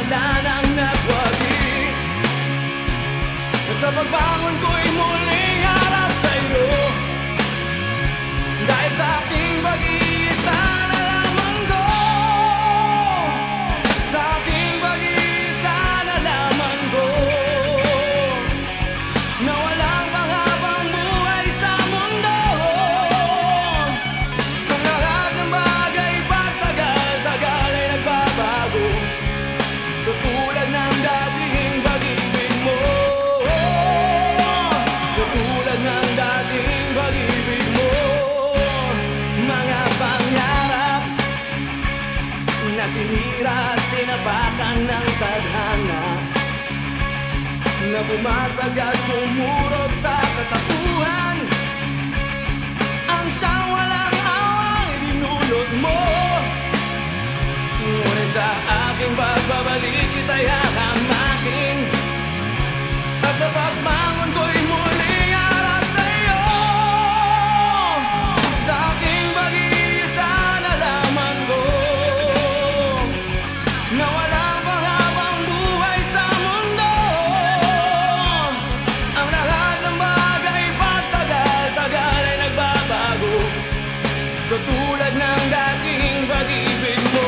wala nang nagwagi. At sa pagbangon ko'y muling harap sa'yo, dahil sa aking pag-iisa nalaman ko, sa aking pag-iisa nalaman ko, na walang panghabang buhay sa mundo. Ang lahat ng bagay pagtagal-tagal ay nagbabago, katulad ng dating pag-ibig mo, katulad ng dating pag-ibig mo. Mga pangarap na sinira at tinapakan ng tadhana, na bumasag at bumurog sa katauhan, ang siyang walang awang idinulot mo. Ngunit sa aking pagbabalik kita'y hahamakin, at sa pagbangon ko'y muling harap sa'yo. Sa aking pag-iisa nalaman ko, na walang panghabang buhay sa mundo. Ang lahat ng bagay pagtagal-tagal ay nagbabago, katulad ng dating pag-ibig mo,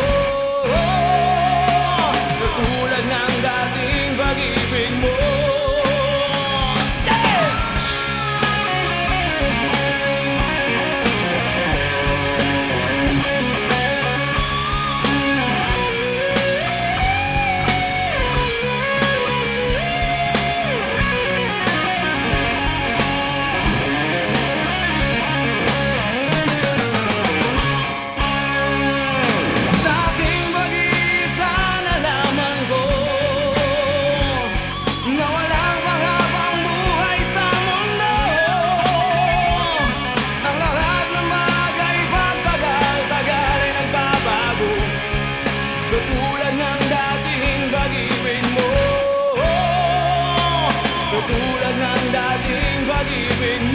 katulad ng dating pag-ibig mo. Sa aking pag-iisa nalaman ko, na walang panghabang buhay sa mundo. Ang lahat ng bagay pagtagal-tagal ay nagbabago, katulad ng dating pag-ibig mo, katulad ng dating pag-ibig mo.